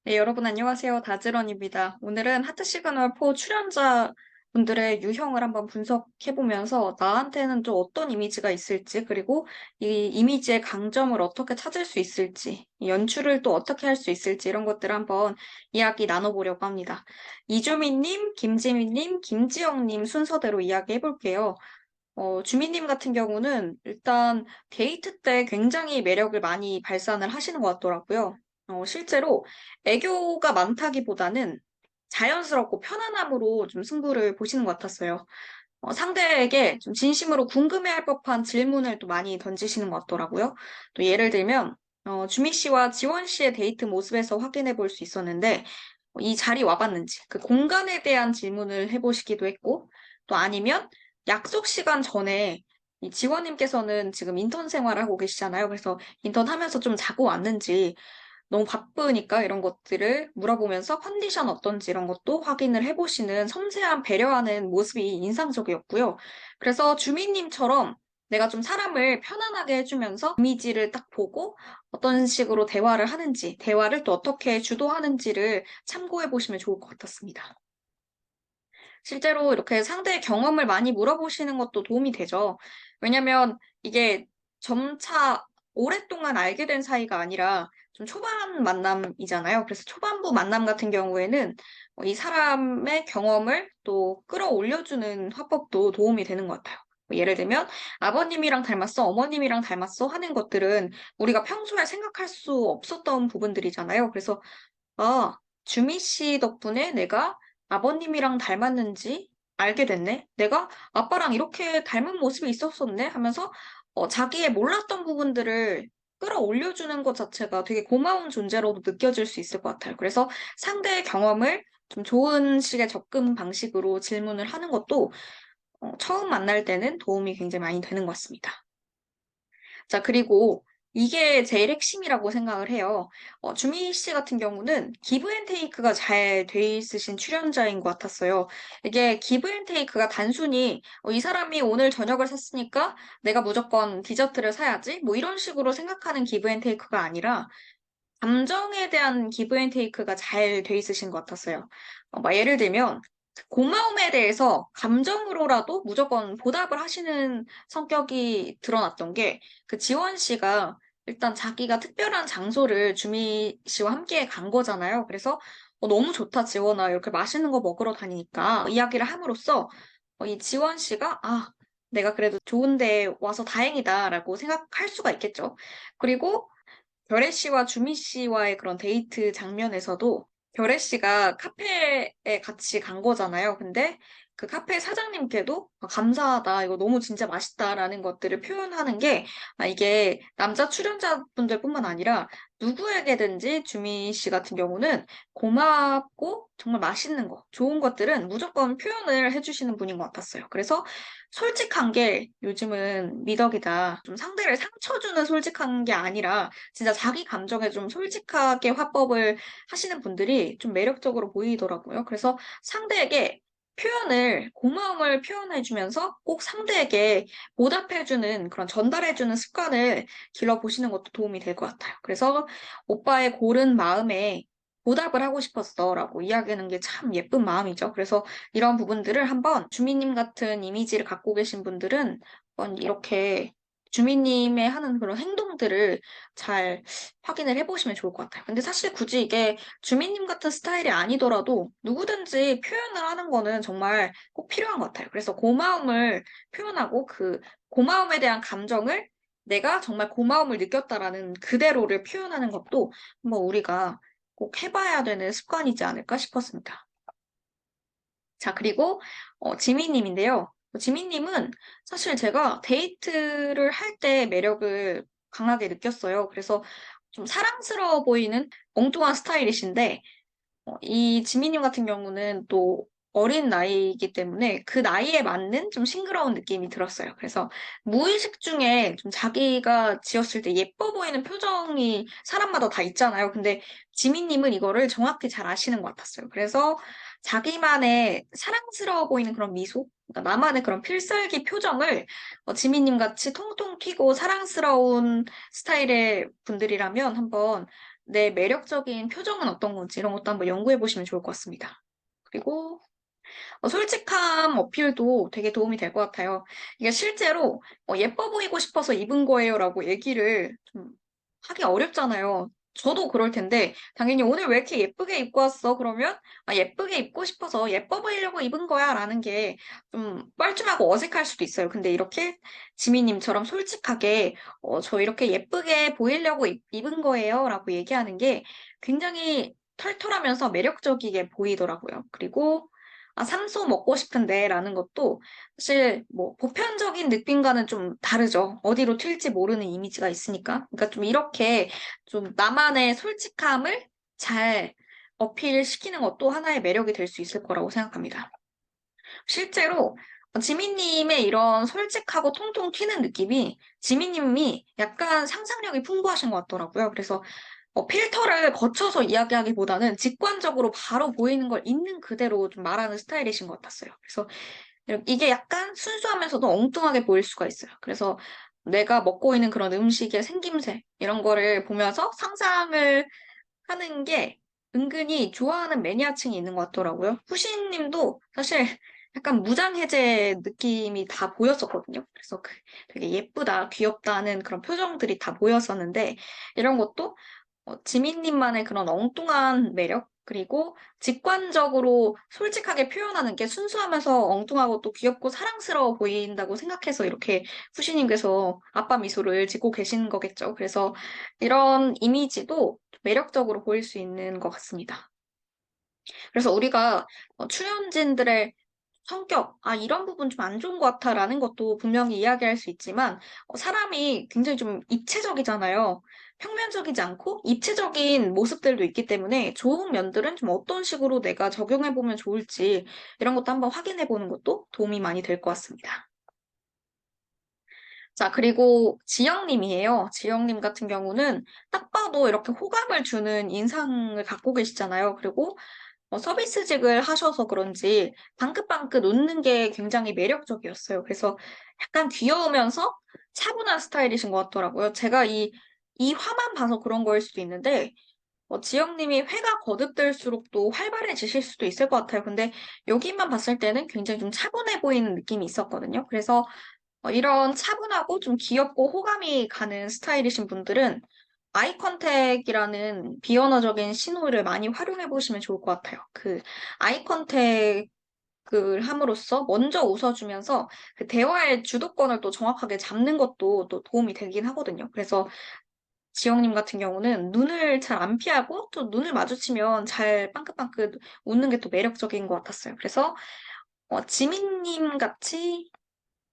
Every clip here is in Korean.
네, 여러분 안녕하세요. 다즈런입니다. 오늘은 하트 시그널 4 출연자분들의 유형을 한번 분석해보면서 나한테는 좀 어떤 이미지가 있을지, 그리고 이 이미지의 강점을 어떻게 찾을 수 있을지, 이 연출을 또 어떻게 할 수 있을지 이런 것들을 한번 이야기 나눠보려고 합니다. 이주민님, 김지민님, 김지영님 순서대로 이야기해볼게요. 주민님 같은 경우는 일단 데이트 때 굉장히 매력을 많이 발산을 하시는 것 같더라고요. 실제로 애교가 많다기보다는 자연스럽고 편안함으로 좀 승부를 보시는 것 같았어요. 상대에게 좀 진심으로 궁금해할 법한 질문을 또 많이 던지시는 것 같더라고요. 또 예를 들면, 주미 씨와 지원 씨의 데이트 모습에서 확인해 볼 수 있었는데, 이 자리 와봤는지, 그 공간에 대한 질문을 해보시기도 했고, 또 아니면 약속 시간 전에 이 지원님께서는 지금 인턴 생활하고 계시잖아요. 그래서 인턴 하면서 좀 자고 왔는지, 너무 바쁘니까 이런 것들을 물어보면서 컨디션 어떤지 이런 것도 확인을 해보시는 섬세한 배려하는 모습이 인상적이었고요. 그래서 주민님처럼 내가 좀 사람을 편안하게 해주면서 이미지를 딱 보고 어떤 식으로 대화를 하는지, 대화를 또 어떻게 주도하는지를 참고해 보시면 좋을 것 같았습니다. 실제로 이렇게 상대의 경험을 많이 물어보시는 것도 도움이 되죠. 왜냐면 이게 점차 오랫동안 알게 된 사이가 아니라 좀 초반 만남이잖아요. 그래서 초반부 만남 같은 경우에는 이 사람의 경험을 또 끌어올려주는 화법도 도움이 되는 것 같아요. 예를 들면 아버님이랑 닮았어, 어머님이랑 닮았어 하는 것들은 우리가 평소에 생각할 수 없었던 부분들이잖아요. 그래서 아, 주미 씨 덕분에 내가 아버님이랑 닮았는지 알게 됐네. 내가 아빠랑 이렇게 닮은 모습이 있었었네 하면서 자기의 몰랐던 부분들을 끌어올려주는 것 자체가 되게 고마운 존재로도 느껴질 수 있을 것 같아요. 그래서 상대의 경험을 좀 좋은 식의 접근 방식으로 질문을 하는 것도 처음 만날 때는 도움이 굉장히 많이 되는 것 같습니다. 자, 그리고 이게 제일 핵심이라고 생각을 해요. 주미 씨 같은 경우는 기브 앤 테이크가 잘 돼 있으신 출연자인 것 같았어요. 이게 기브 앤 테이크가 단순히 이 사람이 오늘 저녁을 샀으니까 내가 무조건 디저트를 사야지 뭐 이런 식으로 생각하는 기브 앤 테이크가 아니라 감정에 대한 기브 앤 테이크가 잘 돼 있으신 것 같았어요. 막 예를 들면 고마움에 대해서 감정으로라도 무조건 보답을 하시는 성격이 드러났던 게 그 지원 씨가 일단 자기가 특별한 장소를 주미 씨와 함께 간 거잖아요. 그래서 너무 좋다, 지원아. 이렇게 맛있는 거 먹으러 다니니까 이야기를 함으로써 이 지원 씨가 내가 그래도 좋은 데 와서 다행이다라고 생각할 수가 있겠죠. 그리고 결혜 씨와 주미 씨와의 그런 데이트 장면에서도 결혜 씨가 카페에 같이 간 거잖아요. 근데 그 카페 사장님께도 감사하다, 이거 너무 진짜 맛있다라는 것들을 표현하는 게 이게 남자 출연자분들뿐만 아니라 누구에게든지 주미 씨 같은 경우는 고맙고 정말 맛있는 거, 좋은 것들은 무조건 표현을 해주시는 분인 것 같았어요. 그래서 솔직한 게 요즘은 미덕이다. 좀 상대를 상처 주는 솔직한 게 아니라 진짜 자기 감정에 좀 솔직하게 화법을 하시는 분들이 좀 매력적으로 보이더라고요. 그래서 상대에게 고마움을 표현해주면서 꼭 상대에게 보답해주는 그런 전달해주는 습관을 길러보시는 것도 도움이 될 것 같아요. 그래서 오빠의 고른 마음에 보답을 하고 싶었어라고 이야기하는 게 참 예쁜 마음이죠. 그래서 이런 부분들을 한번 주민님 같은 이미지를 갖고 계신 분들은 한번 이렇게 주민님의 하는 그런 행동들을 잘 확인을 해보시면 좋을 것 같아요. 근데 사실 굳이 이게 주민님 같은 스타일이 아니더라도 누구든지 표현을 하는 거는 정말 꼭 필요한 것 같아요. 그래서 고마움을 표현하고 그 고마움에 대한 감정을 내가 정말 고마움을 느꼈다라는 그대로를 표현하는 것도 한번 우리가 꼭 해봐야 되는 습관이지 않을까 싶었습니다. 자, 그리고 지미님인데요. 지미님은 사실 제가 데이트를 할 때 매력을 강하게 느꼈어요. 그래서 좀 사랑스러워 보이는 엉뚱한 스타일이신데 이 지민님 같은 경우는 또 어린 나이이기 때문에 그 나이에 맞는 좀 싱그러운 느낌이 들었어요. 그래서 무의식 중에 좀 자기가 지었을 때 예뻐 보이는 표정이 사람마다 다 있잖아요. 근데 지민님은 이거를 정확히 잘 아시는 것 같았어요. 그래서 자기만의 사랑스러워 보이는 그런 미소, 그러니까 나만의 그런 필살기 표정을 지민님 같이 통통 튀고 사랑스러운 스타일의 분들이라면 한번 내 매력적인 표정은 어떤 건지 이런 것도 한번 연구해 보시면 좋을 것 같습니다. 그리고 솔직함 어필도 되게 도움이 될 것 같아요. 이게 실제로 예뻐 보이고 싶어서 입은 거예요라고 얘기를 좀 하기 어렵잖아요. 저도 그럴 텐데 당연히 오늘 왜 이렇게 예쁘게 입고 왔어? 그러면 예쁘게 입고 싶어서 예뻐 보이려고 입은 거야 라는 게 좀 뻘쭘하고 어색할 수도 있어요. 근데 이렇게 지미님처럼 솔직하게 저 이렇게 예쁘게 보이려고 입은 거예요 라고 얘기하는 게 굉장히 털털하면서 매력적이게 보이더라고요. 그리고 삼소 먹고 싶은데 라는 것도 사실 뭐 보편적인 느낌과는 좀 다르죠. 어디로 튈지 모르는 이미지가 있으니까. 그러니까 좀 이렇게 좀 나만의 솔직함을 잘 어필시키는 것도 하나의 매력이 될 수 있을 거라고 생각합니다. 실제로 지민님의 이런 솔직하고 통통 튀는 느낌이 지민님이 약간 상상력이 풍부하신 것 같더라고요. 그래서 필터를 거쳐서 이야기하기보다는 직관적으로 바로 보이는 걸 있는 그대로 좀 말하는 스타일이신 것 같았어요. 그래서 이게 약간 순수하면서도 엉뚱하게 보일 수가 있어요. 그래서 내가 먹고 있는 그런 음식의 생김새 이런 거를 보면서 상상을 하는 게 은근히 좋아하는 매니아층이 있는 것 같더라고요. 후신님도 사실 약간 무장해제 느낌이 다 보였었거든요. 그래서 되게 예쁘다, 귀엽다는 그런 표정들이 다 보였었는데 이런 것도 지민님만의 그런 엉뚱한 매력, 그리고 직관적으로 솔직하게 표현하는 게 순수하면서 엉뚱하고 또 귀엽고 사랑스러워 보인다고 생각해서 이렇게 푸시님께서 아빠 미소를 짓고 계신 거겠죠. 그래서 이런 이미지도 매력적으로 보일 수 있는 것 같습니다. 그래서 우리가 출연진들의 성격, 이런 부분 좀 안 좋은 것 같아 라는 것도 분명히 이야기할 수 있지만, 사람이 굉장히 좀 입체적이잖아요. 평면적이지 않고 입체적인 모습들도 있기 때문에 좋은 면들은 좀 어떤 식으로 내가 적용해보면 좋을지 이런 것도 한번 확인해보는 것도 도움이 많이 될 것 같습니다. 자, 그리고 지영님이에요. 지영님 같은 경우는 딱 봐도 이렇게 호감을 주는 인상을 갖고 계시잖아요. 그리고 서비스직을 하셔서 그런지 방긋방긋 웃는 게 굉장히 매력적이었어요. 그래서 약간 귀여우면서 차분한 스타일이신 것 같더라고요. 제가 이 화만 봐서 그런 거일 수도 있는데, 지영님이 회가 거듭될수록 또 활발해지실 수도 있을 것 같아요. 근데 여기만 봤을 때는 굉장히 좀 차분해 보이는 느낌이 있었거든요. 그래서 이런 차분하고 좀 귀엽고 호감이 가는 스타일이신 분들은 아이 컨택이라는 비언어적인 신호를 많이 활용해 보시면 좋을 것 같아요. 그 아이 컨택을 함으로써 먼저 웃어주면서 그 대화의 주도권을 또 정확하게 잡는 것도 또 도움이 되긴 하거든요. 그래서 지영님 같은 경우는 눈을 잘 안 피하고 또 눈을 마주치면 잘 빵긋빵긋 웃는 게 또 매력적인 것 같았어요. 그래서 지민님 같이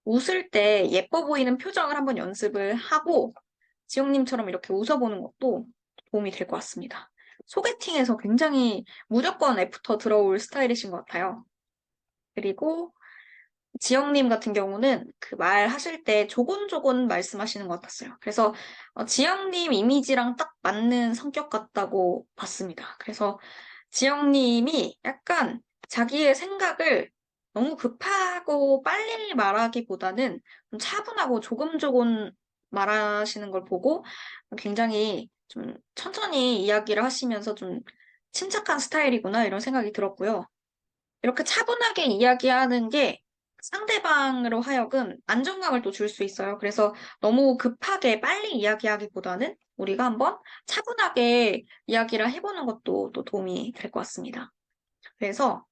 웃을 때 예뻐 보이는 표정을 한번 연습을 하고 지용님처럼 이렇게 웃어보는 것도 도움이 될 것 같습니다. 소개팅에서 굉장히 무조건 애프터 들어올 스타일이신 것 같아요. 그리고 지영님 같은 경우는 그 말하실 때 조곤조곤 말씀하시는 것 같았어요. 그래서 지영님 이미지랑 딱 맞는 성격 같다고 봤습니다. 그래서 지영님이 약간 자기의 생각을 너무 급하고 빨리 말하기보다는 좀 차분하고 조금조금 말하시는 걸 보고 굉장히 좀 천천히 이야기를 하시면서 좀 침착한 스타일이구나 이런 생각이 들었고요. 이렇게 차분하게 이야기하는 게 상대방으로 하여금 안정감을 또 줄 수 있어요. 그래서 너무 급하게 빨리 이야기하기보다는 우리가 한번 차분하게 이야기를 해보는 것도 또 도움이 될 것 같습니다. 그래서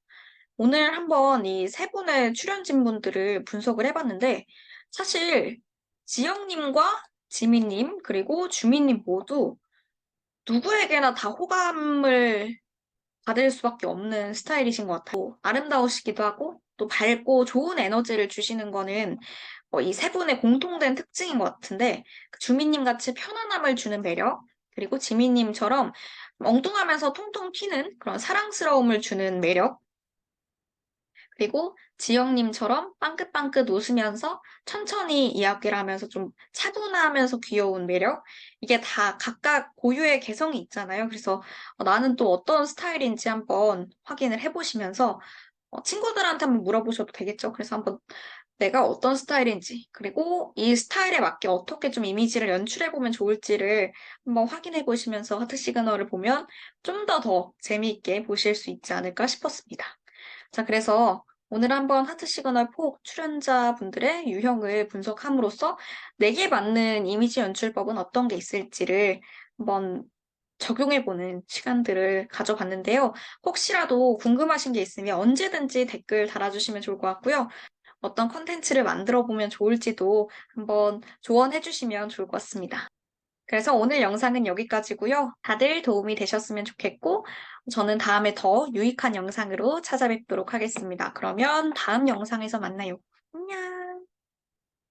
오늘 한번 이 세 분의 출연진 분들을 분석을 해봤는데 사실 지영님과 지민님 그리고 주민님 모두 누구에게나 다 호감을 받을 수밖에 없는 스타일이신 것 같아요. 아름다우시기도 하고 또 밝고 좋은 에너지를 주시는 거는 이 세 분의 공통된 특징인 것 같은데 그 주민님 같이 편안함을 주는 매력 그리고 지민님처럼 엉뚱하면서 통통 튀는 그런 사랑스러움을 주는 매력 그리고 지영님처럼 빵긋빵긋 웃으면서 천천히 이야기를 하면서 좀 차분하면서 귀여운 매력? 이게 다 각각 고유의 개성이 있잖아요. 그래서 나는 또 어떤 스타일인지 한번 확인을 해보시면서 친구들한테 한번 물어보셔도 되겠죠. 그래서 한번 내가 어떤 스타일인지, 그리고 이 스타일에 맞게 어떻게 좀 이미지를 연출해보면 좋을지를 한번 확인해 보시면서 하트 시그널을 보면 좀 더 재미있게 보실 수 있지 않을까 싶었습니다. 자, 그래서 오늘 한번 하트 시그널 포 출연자분들의 유형을 분석함으로써 내게 맞는 이미지 연출법은 어떤 게 있을지를 한번 적용해보는 시간들을 가져봤는데요. 혹시라도 궁금하신 게 있으면 언제든지 댓글 달아주시면 좋을 것 같고요. 어떤 컨텐츠를 만들어 보면 좋을지도 한번 조언해 주시면 좋을 것 같습니다. 그래서 오늘 영상은 여기까지고요. 다들 도움이 되셨으면 좋겠고, 저는 다음에 더 유익한 영상으로 찾아뵙도록 하겠습니다. 그러면 다음 영상에서 만나요. 안녕!